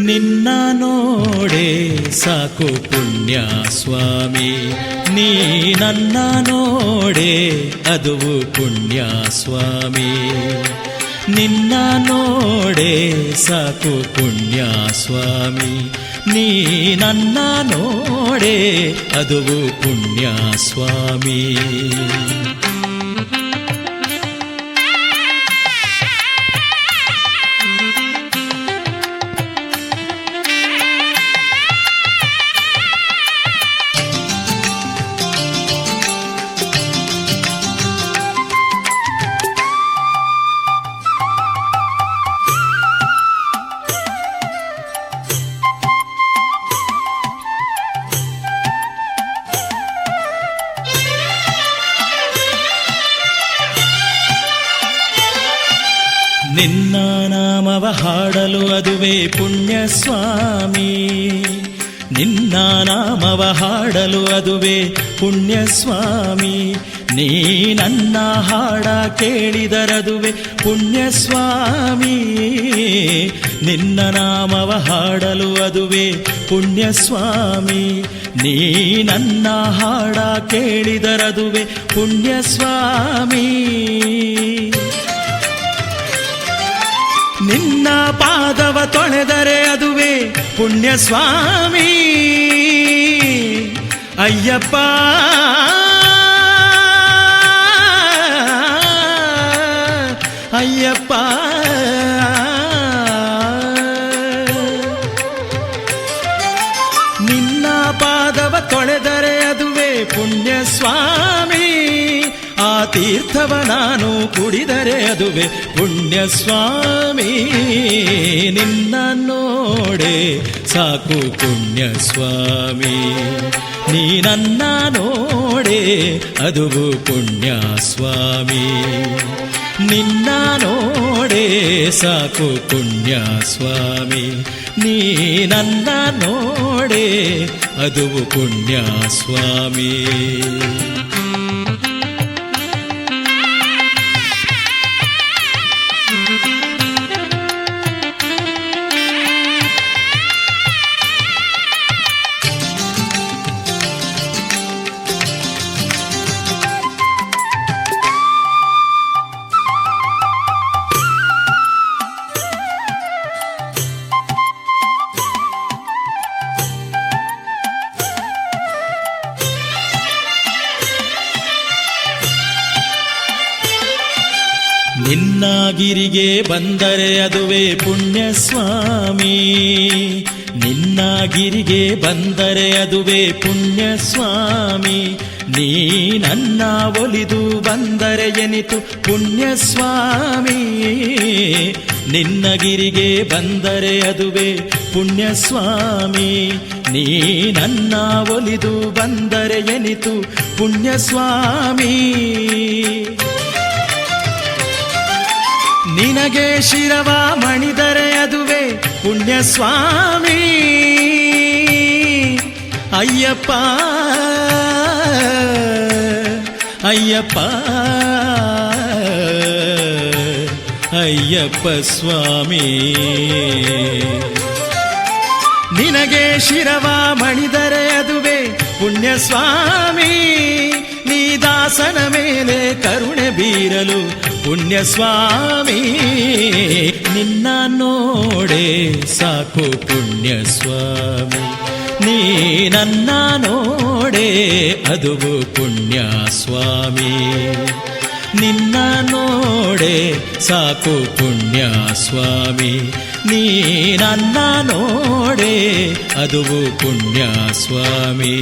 ನಿನ್ನ ನೋಡೆ ಸಾಕು ಪುಣ್ಯ ಸ್ವಾಮಿ, ನೀ ನನ್ನ ನೋಡೆ ಅದುವು ಪುಣ್ಯ ಸ್ವಾಮಿ. ನಿನ್ನ ನೋಡೆ ಸಾಕು ಪುಣ್ಯ ಸ್ವಾಮಿ, ನೀ ನನ್ನ ನೋಡೆ ಅದುವು ಪುಣ್ಯ ಸ್ವಾಮಿ. ನಿನ್ನ ನಾಮವ ಹಾಡಲು ಅದುವೇ ಪುಣ್ಯ ಸ್ವಾಮಿ, ನಿನ್ನ ನಾಮವ ಹಾಡಲು ಅದುವೇ ಪುಣ್ಯ ಸ್ವಾಮಿ. ನೀ ನನ್ನ ಹಾಡ ಕೇಳಿದರದುವೆ ಪುಣ್ಯ ಸ್ವಾಮಿ, ನಿನ್ನ ನಾಮವ ಹಾಡಲು ಅದುವೇ ಪುಣ್ಯ ಸ್ವಾಮಿ. ನೀ ನನ್ನ ಹಾಡ ಕೇಳಿದರದುವೆ ಪುಣ್ಯ ಸ್ವಾಮಿ. ನಿನ್ನ ಪಾದವ ತೊಳೆದರೆ ಅದುವೇ ಪುಣ್ಯ ಸ್ವಾಮಿ. ಅಯ್ಯಪ್ಪ ಅಯ್ಯಪ್ಪ ನಿನ್ನ ಪಾದವ ತೊಳೆದರೆ ಅದುವೇ ಪುಣ್ಯ ಸ್ವಾಮಿ. ಆ ತೀರ್ಥವ ನಾನು ಕುಡಿದರೆ ಅದುವೇ ಪುಣ್ಯ ಸ್ವಾಮಿ. ನಿನ್ನ ನೋಡೆ ಸಾಕು ಪುಣ್ಯ ಸ್ವಾಮಿ, ನೀ ನನ್ನ ನೋಡೆ ಅದುವು ಪುಣ್ಯ ಸ್ವಾಮಿ. ನಿನ್ನ ನೋಡೆ ಸಾಕು ಪುಣ್ಯ ಸ್ವಾಮಿ, ನೀ ನನ್ನ ನೋಡೆ ಅದುವು ಪುಣ್ಯ ಸ್ವಾಮಿ. ನಿನ್ನ ಗಿರಿಗೆ ಬಂದರೆ ಅದುವೇ ಪುಣ್ಯ ಸ್ವಾಮಿ, ನಿನ್ನ ಗಿರಿಗೆ ಬಂದರೆ ಅದುವೇ ಪುಣ್ಯ ಸ್ವಾಮಿ. ನೀ ನನ್ನ ಒಲಿದು ಬಂದರೆ ಎನಿತು ಪುಣ್ಯ ಸ್ವಾಮಿ, ನಿನ್ನ ಗಿರಿಗೆ ಬಂದರೆ ಅದುವೇ ಪುಣ್ಯ ಸ್ವಾಮಿ. ನೀ ನನ್ನ ಒಲಿದು ಬಂದರೆ ಎನಿತು ಪುಣ್ಯ ಸ್ವಾಮಿ. ನಿನಗೆ ಶಿರವ ಮಣಿದರೆ ಅದುವೇ ಪುಣ್ಯ ಸ್ವಾಮಿ. ಅಯ್ಯಪ್ಪ ಅಯ್ಯಪ್ಪ ಅಯ್ಯಪ್ಪ ಸ್ವಾಮಿ. ನಿನಗೆ ಶಿರವ ಮಣಿದರೆ ಅದುವೇ ಪುಣ್ಯ ಸ್ವಾಮಿ. ನೀ ದಾಸನ ಮೇಲೆ ಕರುಣೆ ಬೀರಲು ಪುಣ್ಯ ಸ್ವಾಮಿ. ನಿನ್ನ ನೋಡೆ ಸಾಕು ಪುಣ್ಯ ಸ್ವಾಮಿ, ನೀ ನನ್ನ ನೋಡೆ ಅದುವು ಪುಣ್ಯ ಸ್ವಾಮಿ. ನಿನ್ನ ನೋಡೆ ಸಾಕು ಪುಣ್ಯ ಸ್ವಾಮಿ, ನೀ ನನ್ನ ನೋಡೆ ಅದುವು ಪುಣ್ಯ ಸ್ವಾಮಿ.